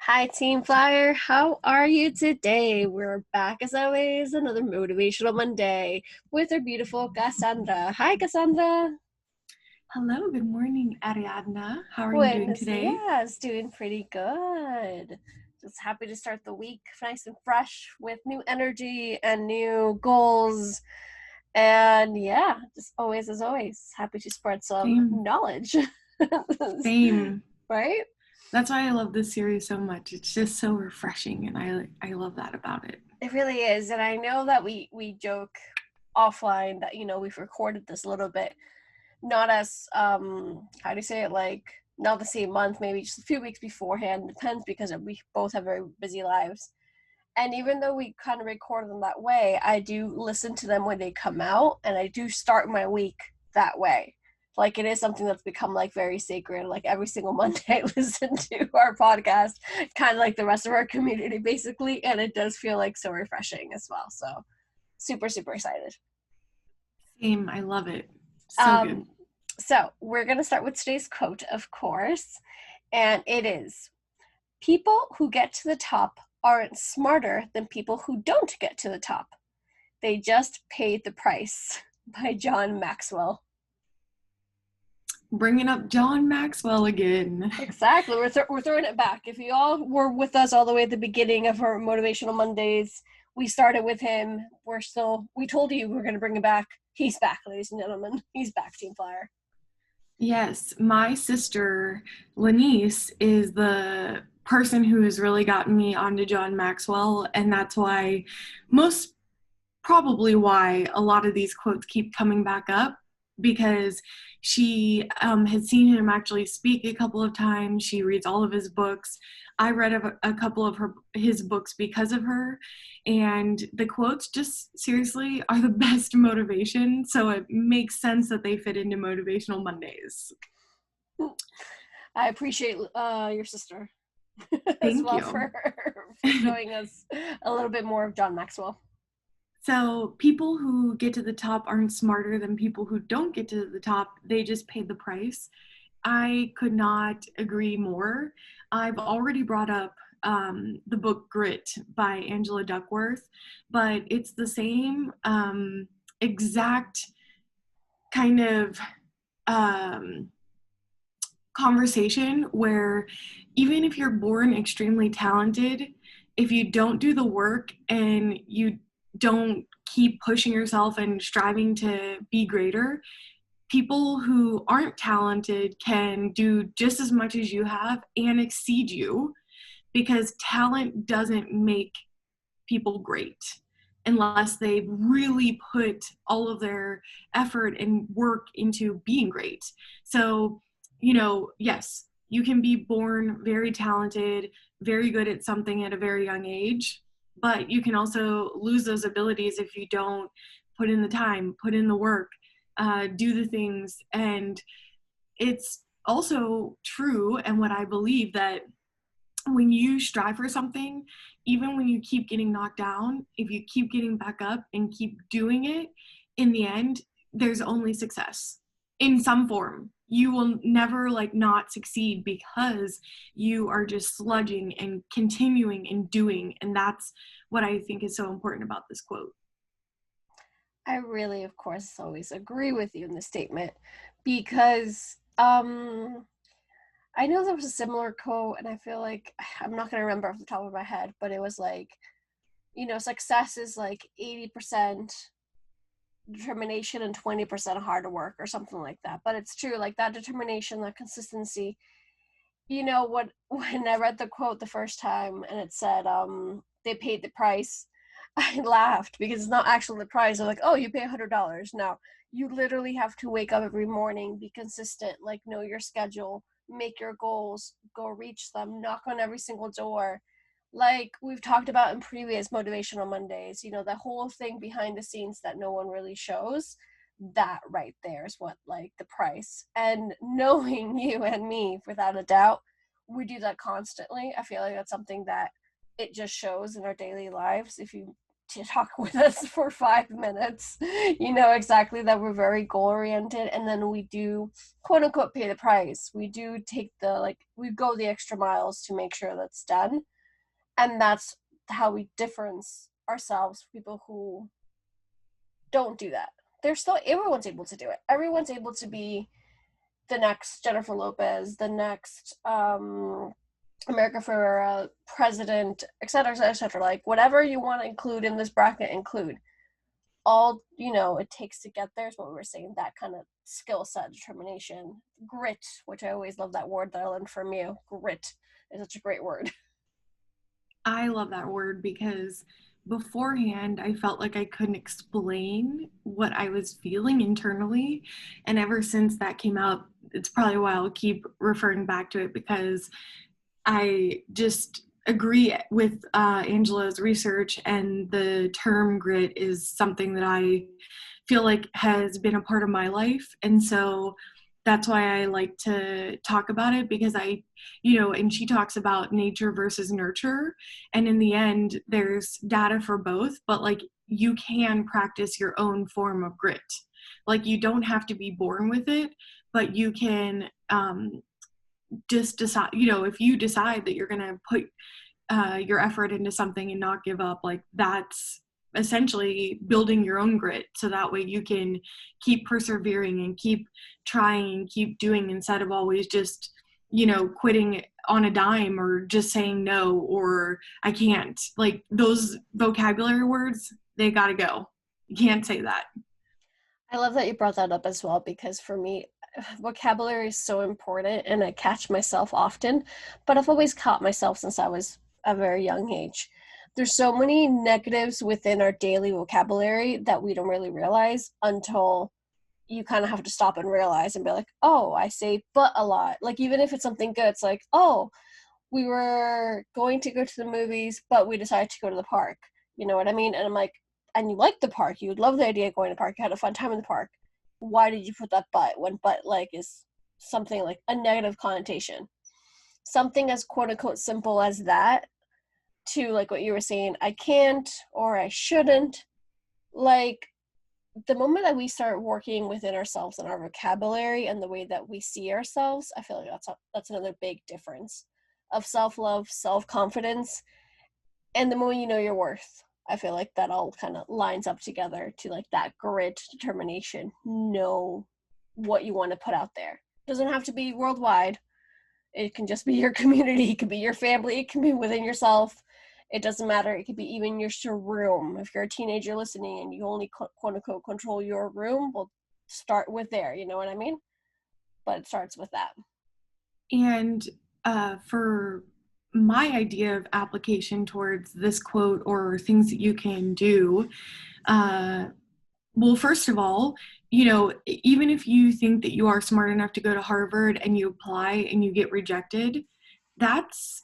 Hi, Team Flyer. How are you today? We're back as always, another Motivational Monday with our beautiful Cassandra. Hi, Cassandra. Hello, good morning, Ariadna. How are you doing Buenos today? dias. Doing pretty good. Just happy to start the week nice and fresh with new energy and new goals. And yeah, just always as always, happy to spread some Same, knowledge. same. Right? That's why I love this series so much. It's just so refreshing, and I love that about it. It really is. And I know that we joke offline that we've recorded this a little bit not as how do you say it, like not the same month, maybe just a few weeks beforehand. Depends because we both have very busy lives, and even though we kind of record them that way, I do listen to them when they come out, and I do start my week that way. Like, it is something that's become like very sacred. Like, every single Monday I listen to our podcast, kind of like the rest of our community basically, and it does feel like so refreshing as well. So super super excited. Same, I love it. So um good. So we're going to start with today's quote, of course, and it is, people who get to the top aren't smarter than people who don't get to the top. They just paid the price, by John Maxwell. Bringing up John Maxwell again. Exactly. We're throwing it back. If you all were with us all the way at the beginning of our Motivational Mondays, we started with him. We told you we were going to bring him back. He's back, ladies and gentlemen. He's back, Team Flyer. Yes, my sister, Lanice, is the person who has really gotten me onto John Maxwell, and that's why, most probably why, a lot of these quotes keep coming back up, because she had seen him actually speak a couple of times. She reads all of his books. I read a couple of his books because of her, and the quotes just seriously are the best motivation, so it makes sense that they fit into Motivational Mondays. I appreciate your sister as Thank well you. for showing us a little bit more of John Maxwell. So people who get to the top aren't smarter than people who don't get to the top. They just paid the price. I could not agree more. I've already brought up the book Grit by Angela Duckworth, but it's the same exact kind of um, conversation where even if you're born extremely talented, if you don't do the work and you don't keep pushing yourself and striving to be greater, people who aren't talented can do just as much as you have and exceed you, because talent doesn't make people great unless they really put all of their effort and work into being great. So, yes, you can be born very talented, very good at something at a very young age, but you can also lose those abilities if you don't put in the time, put in the work, do the things. And it's also true, and what I believe, that when you strive for something, even when you keep getting knocked down, if you keep getting back up and keep doing it, in the end, there's only success in some form. You will never not succeed because you are just sludging and continuing and doing. And that's what I think is so important about this quote. I really, of course, always agree with you in this statement because I know there was a similar quote, and I feel like I'm not going to remember off the top of my head, but it was like, success is like 80% determination and 20% hard work or something like that. But it's true, like that determination, that consistency. What, when I read the quote the first time and it said they paid the price, I laughed because it's not actually the price. They're like, oh, you pay $100. No, you literally have to wake up every morning, be consistent, like know your schedule, make your goals, go reach them, knock on every single door. Like we've talked about in previous Motivational Mondays, the whole thing behind the scenes that no one really shows. That right there is what, like, the price. And knowing you and me, without a doubt, we do that constantly. I feel like that's something that it just shows in our daily lives. If you to talk with us for 5 minutes. You know exactly that we're very goal oriented, and then we do quote unquote pay the price. We do take we go the extra miles to make sure that's done. And that's how we difference ourselves from people who don't do that. Everyone's able to do it. Everyone's able to be the next Jennifer Lopez, the next America Ferrera, president, etc., etc., etc. Like, whatever you want to include in this bracket, include. All, it takes to get there is what we were saying, that kind of skill set, determination, grit, which I always love that word that I learned from you. Grit is such a great word. I love that word because beforehand I felt like I couldn't explain what I was feeling internally. And ever since that came out, it's probably why I'll keep referring back to it, because I just agree with Angela's research, and the term grit is something that I feel like has been a part of my life. And so that's why I like to talk about it, because and she talks about nature versus nurture. And in the end, there's data for both, but like, you can practice your own form of grit. Like, you don't have to be born with it, but you can just decide, if you decide that you're going to put your effort into something and not give up, like, that's essentially building your own grit, so that way you can keep persevering and keep trying and keep doing, instead of always just quitting on a dime, or just saying no, or I can't. Like, those vocabulary words, they gotta go. You can't say that. I love that you brought that up as well, because for me, vocabulary is so important, and I catch myself often, but I've always caught myself since I was a very young age. There's so many negatives within our daily vocabulary that we don't really realize until you kind of have to stop and realize and be like, oh, I say but a lot. Like, even if it's something good, it's like, oh, we were going to go to the movies, but we decided to go to the park. You know what I mean? And I'm like, and you like the park. You would love the idea of going to the park. You had a fun time in the park. Why did you put that but when but like is something like a negative connotation? Something as quote unquote simple as that, to like what you were saying, I can't or I shouldn't. Like, the moment that we start working within ourselves and our vocabulary and the way that we see ourselves, I feel like that's another big difference of self-love, self-confidence. And the moment you know your worth, I feel like that all kind of lines up together to like that grit, determination, know what you want to put out there. It doesn't have to be worldwide. It can just be your community. It can be your family. It can be within yourself. It doesn't matter. It could be even your room. If you're a teenager listening and you only quote unquote control your room, well, start with there. You know what I mean? But it starts with that. And for my idea of application towards this quote, or things that you can do, well, first of all, even if you think that you are smart enough to go to Harvard and you apply and you get rejected, that's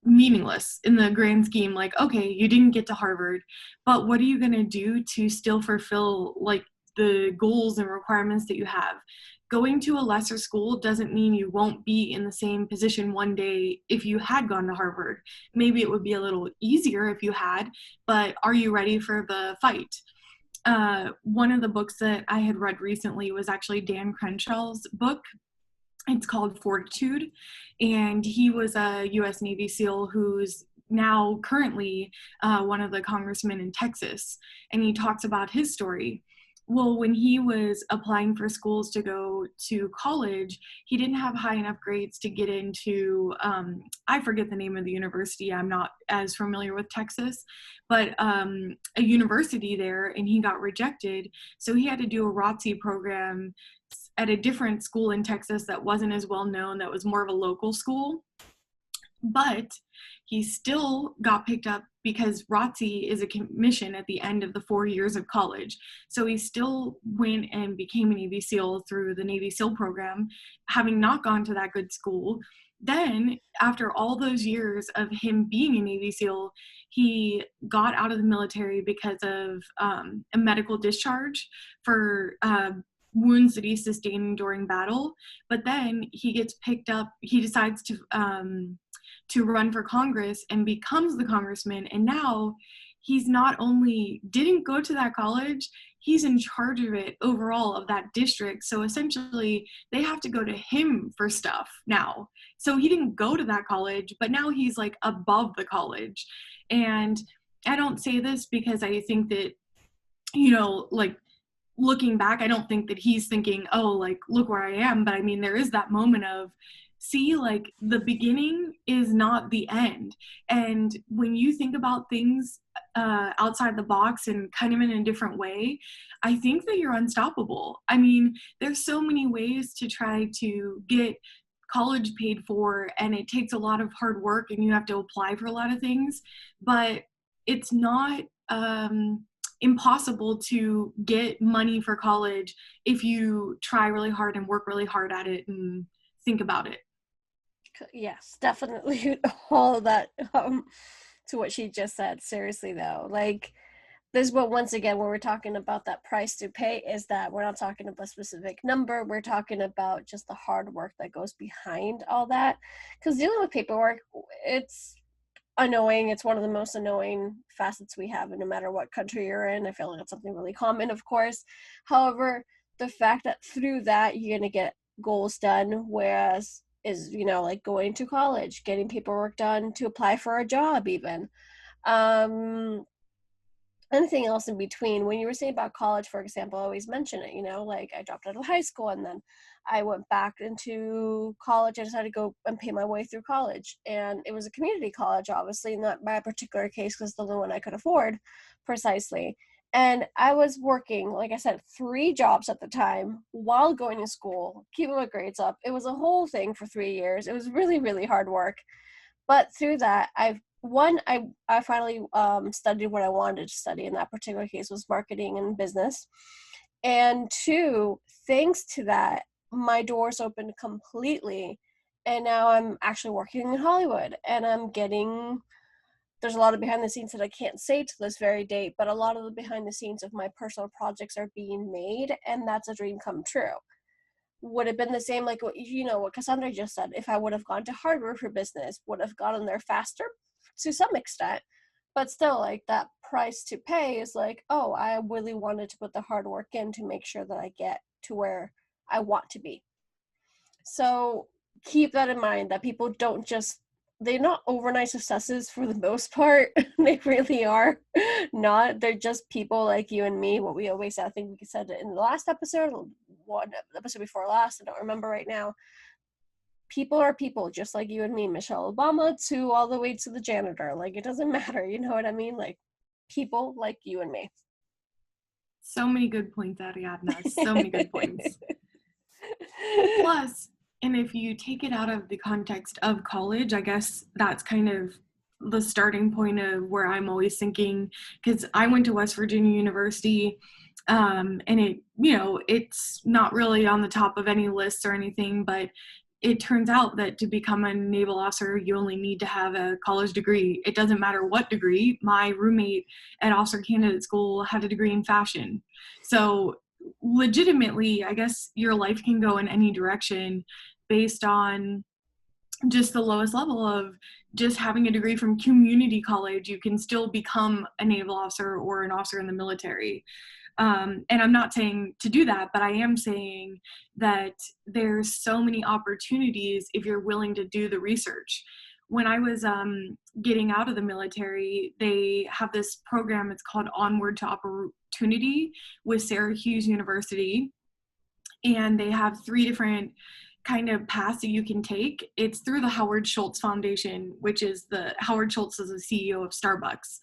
meaningless in the grand scheme. Like, okay, you didn't get to Harvard, but what are you going to do to still fulfill like the goals and requirements that you have? Going to a lesser school doesn't mean you won't be in the same position one day if you had gone to Harvard. Maybe it would be a little easier if you had, but are you ready for the fight? One of the books that I had read recently was actually Dan Crenshaw's book. It's called Fortitude, and he was a U.S. Navy SEAL who's now currently one of the congressmen in Texas, and he talks about his story. Well, when he was applying for schools to go to college, he didn't have high enough grades to get into, I forget the name of the university, I'm not as familiar with Texas, but a university there, and he got rejected. So he had to do a ROTC program at a different school in Texas that wasn't as well known, that was more of a local school. But he still got picked up because ROTC is a commission at the end of the 4 years of college. So he still went and became a Navy SEAL through the Navy SEAL program, having not gone to that good school. Then, after all those years of him being a Navy SEAL, he got out of the military because of a medical discharge for wounds that he sustained during battle. But then he gets picked up, he decides to run for Congress and becomes the congressman. And now he's not only didn't go to that college, he's in charge of it overall of that district. So essentially they have to go to him for stuff now. So he didn't go to that college, but now he's like above the college. And I don't say this because I think that, like, looking back, I don't think that he's thinking, oh, like, look where I am. But I mean, there is that moment of, see, like, the beginning is not the end. And when you think about things outside the box and kind of in a different way, I think that you're unstoppable. I mean, there's so many ways to try to get college paid for, and it takes a lot of hard work and you have to apply for a lot of things, but it's not impossible to get money for college if you try really hard and work really hard at it and think about it. Yes, definitely. All of that to what she just said. Seriously though, like, this, but once again, when we're talking about that price to pay, is that we're not talking about a specific number. We're talking about just the hard work that goes behind all that. Because dealing with paperwork, it's annoying. It's one of the most annoying facets we have, and no matter what country you're in, I feel like it's something really common, of course. However, the fact that through that you're going to get goals done, whereas is, like going to college, getting paperwork done to apply for a job, even anything else in between. When you were saying about college, for example, I always mention it, like I dropped out of high school and then I went back into college. I decided to go and pay my way through college. And it was a community college, obviously, not my particular case because the only one I could afford, precisely. And I was working, like I said, 3 jobs at the time while going to school, keeping my grades up. It was a whole thing for 3 years. It was really, really hard work. But through that, I finally studied what I wanted to study. In that particular case was marketing and business. And 2, thanks to that, my doors opened completely. And now I'm actually working in Hollywood, and there's a lot of behind the scenes that I can't say to this very date, but a lot of the behind the scenes of my personal projects are being made, and that's a dream come true. Would have been the same, like what Cassandra just said. If I would have gone to Harvard for business, would have gotten there faster to some extent, but still, like, that price to pay is like, oh, I really wanted to put the hard work in to make sure that I get to where I want to be. So keep that in mind, that people don't just, they're not overnight successes for the most part. They really are not. They're just people like you and me. What we always said, I think we said it in the last episode, one episode before last, I don't remember right now. People are people, just like you and me, Michelle Obama, to all the way to the janitor. Like, it doesn't matter, you know what I mean? Like, people like you and me. So many good points, Ariadna. So many good points. Plus, and if you take it out of the context of college, I guess that's kind of the starting point of where I'm always thinking, because I went to West Virginia University, and it's not really on the top of any lists or anything, but it turns out that to become a naval officer, you only need to have a college degree. It doesn't matter what degree. My roommate at Officer Candidate School had a degree in fashion. So legitimately, I guess your life can go in any direction based on just the lowest level of just having a degree from community college. You can still become a naval officer or an officer in the military. And I'm not saying to do that, but I am saying that there's so many opportunities if you're willing to do the research. When I was getting out of the military, they have this program, it's called Onward to Opportunity with Syracuse University. And they have 3 different kind of paths that you can take. It's through the Howard Schultz Foundation, which is Howard Schultz is the CEO of Starbucks.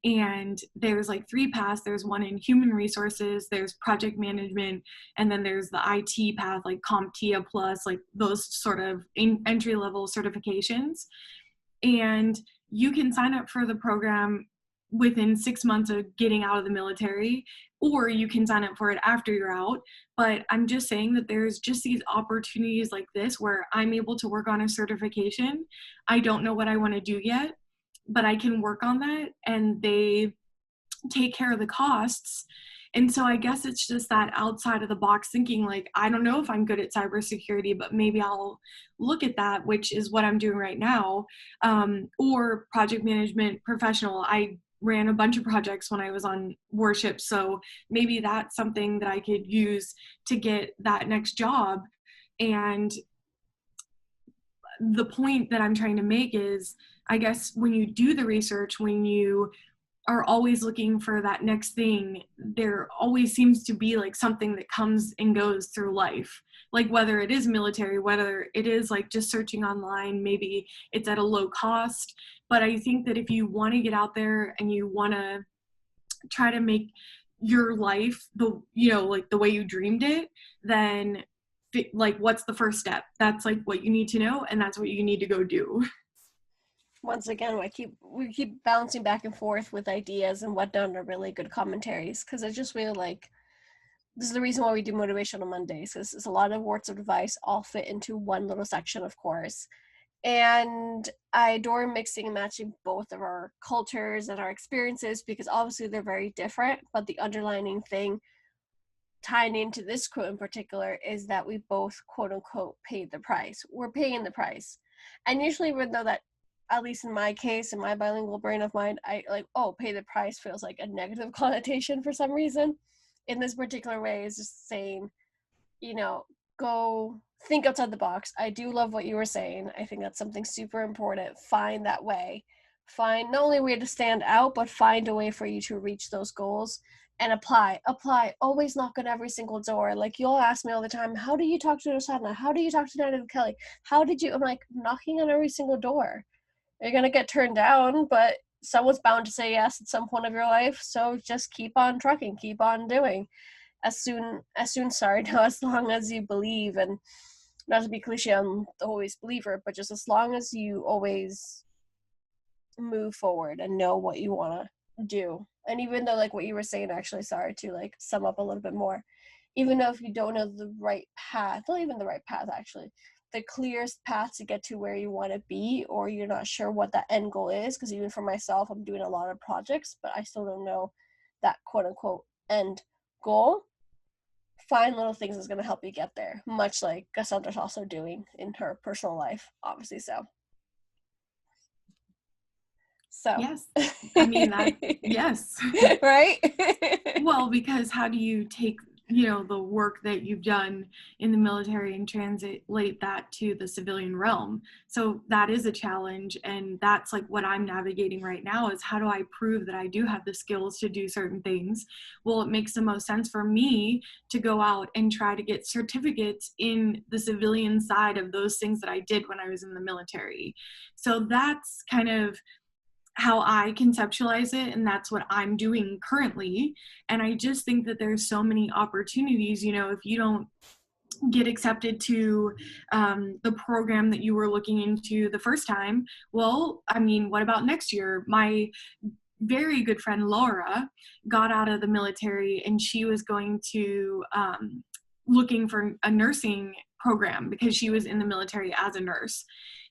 And there's like 3 paths. There's one in human resources, there's project management, and then there's the IT path, like CompTIA Plus, like those sort of entry-level certifications. And you can sign up for the program within 6 months of getting out of the military, or you can sign up for it after you're out. But I'm just saying that there's just these opportunities like this where I'm able to work on a certification. I don't know what I want to do yet, but I can work on that, and they take care of the costs. And so I guess it's just that outside of the box thinking, like, I don't know if I'm good at cybersecurity, but maybe I'll look at that, which is what I'm doing right now, or project management professional. I ran a bunch of projects when I was on worship. So maybe that's something that I could use to get that next job. And the point that I'm trying to make is, I guess when you do the research, when you are always looking for that next thing, there always seems to be like something that comes and goes through life. Like whether it is military, whether it is like just searching online, maybe it's at a low cost. But I think that if you want to get out there and you want to try to make your life the, you know, like the way you dreamed it, then like what's the first step? That's like what you need to know, and that's what you need to go do. Once again, we keep bouncing back and forth with ideas and whatnot are really good commentaries, because I just really like, this is the reason why we do Motivational Mondays, because it's a lot of words of advice all fit into one little section, of course. And I adore mixing and matching both of our cultures and our experiences, because obviously they're very different, but the underlining thing tying into this quote in particular is that we both, quote unquote, paid the price. We're paying the price. And usually, even though that, at least in my case, in my bilingual brain of mine, I like, oh, pay the price feels like a negative connotation for some reason. In this particular way, is just saying, you know, go think outside the box. I do love what you were saying. I think that's something super important. Find that way. Find not only a way to stand out, but find a way for you to reach those goals and apply. Always knock on every single door. Like, you'll ask me all the time, how do you talk to Rosanna? How do you talk to Nana and Kelly? How did you? I'm like, knocking on every single door. You're going to get turned down, but someone's bound to say yes at some point of your life. So just keep on trucking, keep on doing. As long as you believe, and not to be cliche, I'm the always believer, but just as long as you always move forward and know what you want to do. And even though, like what you were saying, actually, sorry to like sum up a little bit more, even though if you don't know the right path, not even the right path, actually, the clearest path to get to where you want to be, or you're not sure what that end goal is, because even for myself, I'm doing a lot of projects, but I still don't know that quote unquote end goal. Find little things that's going to help you get there, much like Cassandra's also doing in her personal life, obviously. So Yes. I mean, that, yes. Right? Well, because how do you take, you know, the work that you've done in the military and translate that to the civilian realm? So that is a challenge, and that's like what I'm navigating right now, is how do I prove that I do have the skills to do certain things? Well, it makes the most sense for me to go out and try to get certificates in the civilian side of those things that I did when I was in the military. So that's kind of how I conceptualize it, and that's what I'm doing currently. And I just think that there's so many opportunities. You know, if you don't get accepted to the program that you were looking into the first time, well, I mean, what about next year? My very good friend Laura got out of the military, and she was going to looking for a nursing program because she was in the military as a nurse,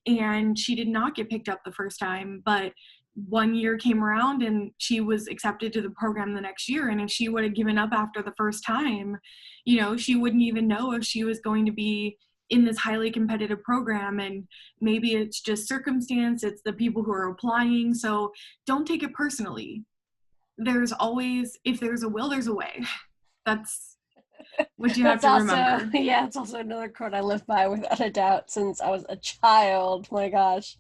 and she did not get picked up the first time, but 1 year came around and she was accepted to the program the next year. And if she would have given up after the first time, you know, she wouldn't even know if she was going to be in this highly competitive program. And maybe it's just circumstance, it's the people who are applying. So don't take it personally. There's always, if there's a will, there's a way. That's what you have to remember. Yeah, it's also another quote I live by without a doubt since I was a child. My gosh.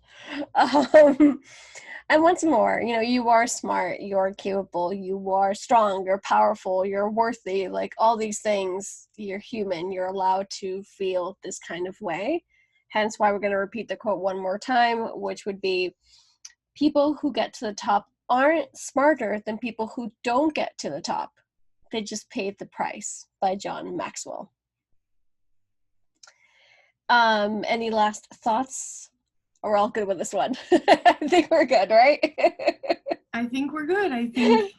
And once more, you know, you are smart, you're capable, you are strong, you're powerful, you're worthy, like all these things. You're human, you're allowed to feel this kind of way. Hence why we're going to repeat the quote one more time, which would be, people who get to the top aren't smarter than people who don't get to the top. They just paid the price, by John Maxwell. Any last thoughts? We're all good with this one. I think we're good, right? I think we're good. I think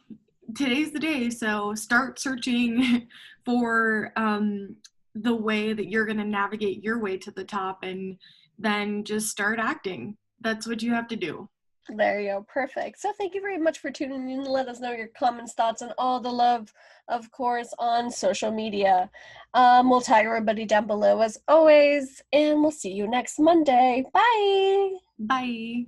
today's the day. So start searching for the way that you're going to navigate your way to the top, and then just start acting. That's what you have to do. There you go. Perfect. So thank you very much for tuning in. Let us know your comments, thoughts, and all the love, of course, on social media. We'll tag everybody down below as always, and we'll see you next Monday. Bye. Bye.